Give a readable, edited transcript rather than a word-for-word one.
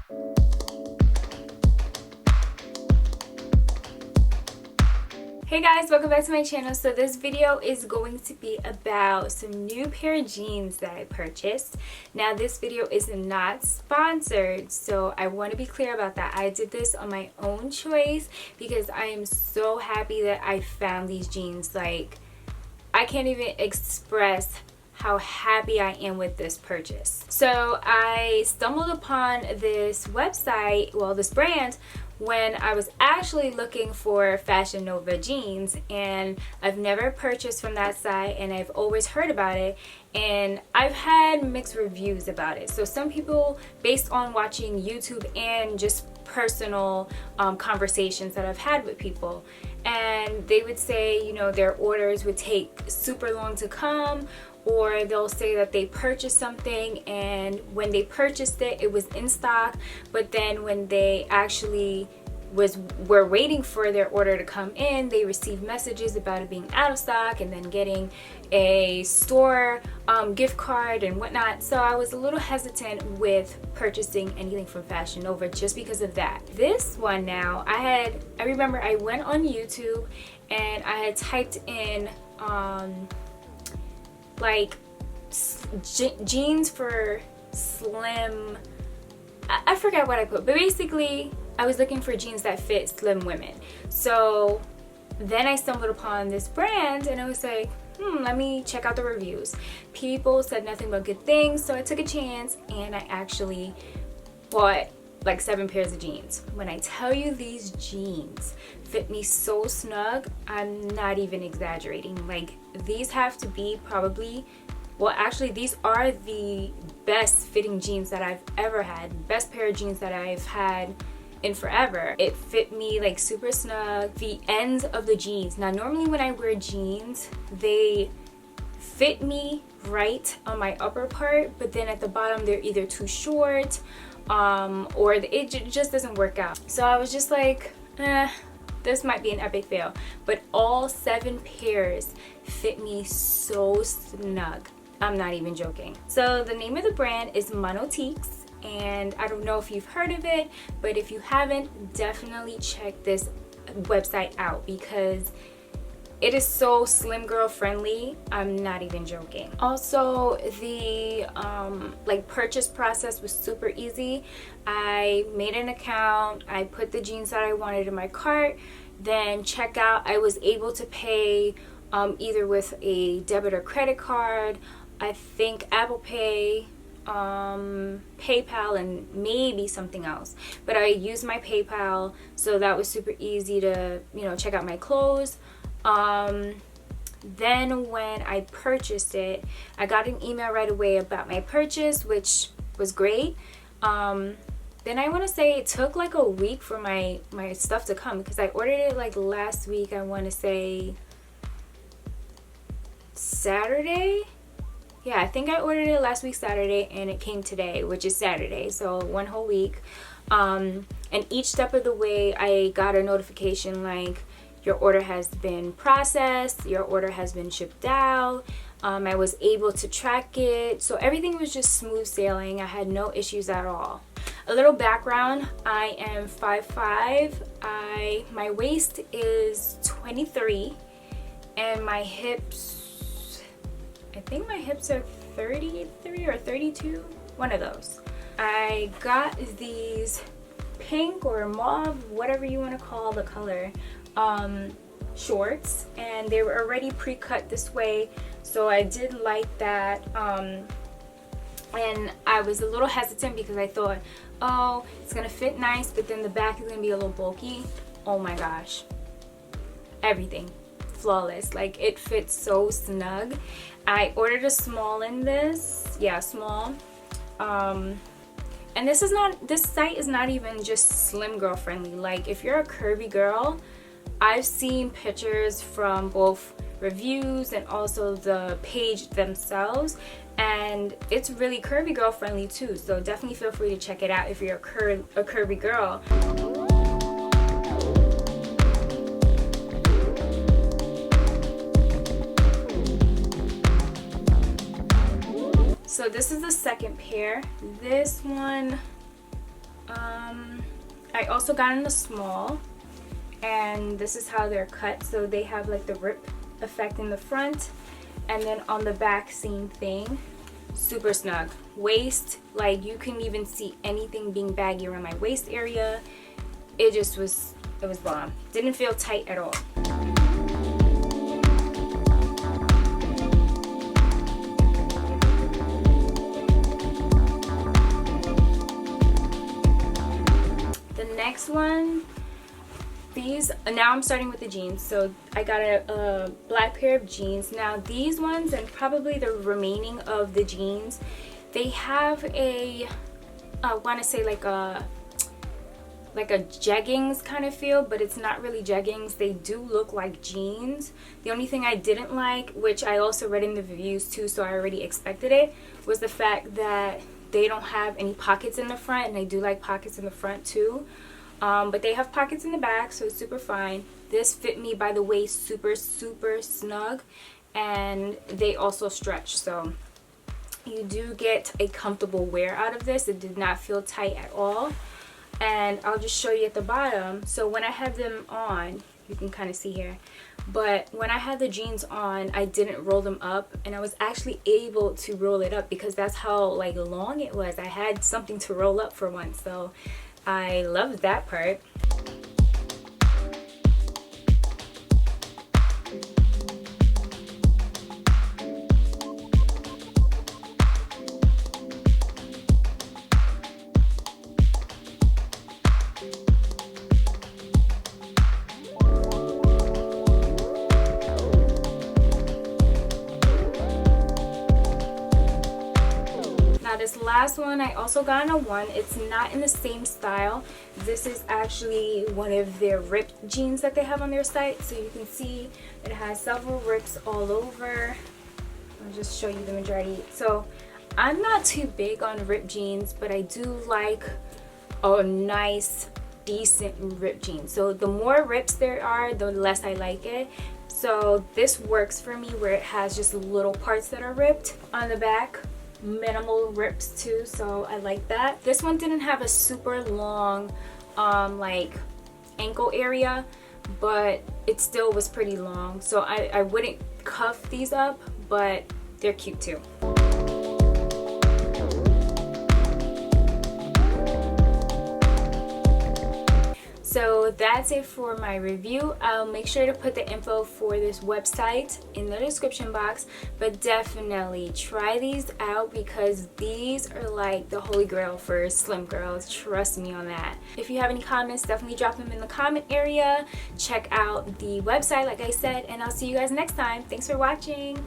Hey guys, welcome back to my channel. So this video is going to be about some new pair of jeans that I purchased. Now this video is not sponsored, so I want to be clear about that. I did this on my own choice because I am so happy that I found these jeans. Like, I can't even express how happy I am with this purchase. So I stumbled upon this website, well, this brand, when I was actually looking for Fashion Nova jeans, and I've never purchased from that site, and I've always heard about it, and I've had mixed reviews about it. So some people, based on watching YouTube and just personal conversations that I've had with people, and they would say, you know, their orders would take super long to come, or they'll say that they purchased something and when they purchased it, it was in stock, but then when they actually were waiting for their order to come in, they received messages about it being out of stock and then getting a store gift card and whatnot. So I was a little hesitant with purchasing anything from Fashion Nova just because of that. This one now, I remember I went on YouTube and I had typed in like jeans for slim, I forgot what I put, but basically I was looking for jeans that fit slim women. So then I stumbled upon this brand and I was like, let me check out the reviews. People said nothing but good things, so I took a chance and I actually bought like 7 pairs of jeans. When I tell you these jeans fit me so snug, I'm not even exaggerating. Like, these have to be probably, well, actually these are the best fitting jeans that I've ever had. Best pair of jeans that I've had in forever. It fit me like super snug. The ends of the jeans, now normally when I wear jeans, they fit me right on my upper part, but then at the bottom they're either too short or it just doesn't work out. So I was just like, this might be an epic fail. But all 7 pairs fit me so snug. I'm not even joking. So the name of the brand is MONOTIQUES, and I don't know if you've heard of it, but if you haven't, definitely check this website out because it is so slim girl friendly. I'm not even joking. Also, the like purchase process was super easy. I made an account, I put the jeans that I wanted in my cart, then checkout, I was able to pay either with a debit or credit card, I think Apple Pay, PayPal, and maybe something else, but I used my PayPal, so that was super easy to, you know, check out my clothes. Then when I purchased it, I got an email right away about my purchase, which was great. Then I want to say it took like a week for my stuff to come because I ordered it like last week. I want to say Saturday. Yeah, I think I ordered it last week Saturday and it came today, which is Saturday, so 1 whole week. And each step of the way I got a notification like, your order has been processed, your order has been shipped out. I was able to track it, so everything was just smooth sailing. I had no issues at all. A little background, I am 5'5", my waist is 23, and my hips, I think my hips are 33 or 32, one of those. I got these pink or mauve, whatever you want to call the color, shorts, and they were already pre-cut this way, so I did like that. And I was a little hesitant because I thought, oh, it's gonna fit nice, but then the back is gonna be a little bulky. Oh my gosh, everything flawless. Like, it fits so snug. I ordered a small in this, yeah, small. And this site is not even just slim girl friendly. Like, if you're a curvy girl, I've seen pictures from both reviews and also the page themselves, and it's really curvy girl friendly too, so definitely feel free to check it out if you're a curvy girl. So this is the second pair. This one, I also got in a small, and this is how they're cut. So they have like the rip effect in the front, and then on the back, same thing. Super snug. Waist, like you couldn't even see anything being baggy around my waist area. It was bomb. Didn't feel tight at all. The next one, these, now I'm starting with the jeans. So I got a black pair of jeans. Now these ones, and probably the remaining of the jeans, they have a, I want to say like a jeggings kind of feel, but it's not really jeggings. They do look like jeans. The only thing I didn't like, which I also read in the reviews too, so I already expected it, was the fact that they don't have any pockets in the front, and I do like pockets in the front too. But they have pockets in the back, so it's super fine. This fit me by the waist super snug, and they also stretch, so you do get a comfortable wear out of this. It did not feel tight at all. And I'll just show you at the bottom. So when I had them on, you can kind of see here, but when I had the jeans on, I didn't roll them up, and I was actually able to roll it up because that's how like long it was. I had something to roll up for once, so I loved that part. This last one I also got in a 1. It's not in the same style. This is actually one of their ripped jeans that they have on their site. So you can see it has several rips all over. I'll just show you the majority. So I'm not too big on ripped jeans, but I do like a nice, decent ripped jean. So the more rips there are, the less I like it. So this works for me, where it has just little parts that are ripped on the back. Minimal rips too, so I like that. This one didn't have a super long like ankle area, but it still was pretty long, so I wouldn't cuff these up, but they're cute too. So that's it for my review. I'll make sure to put the info for this website in the description box, but definitely try these out because these are like the holy grail for slim girls. Trust me on that. If you have any comments, definitely drop them in the comment area. Check out the website like I said, and I'll see you guys next time. Thanks for watching.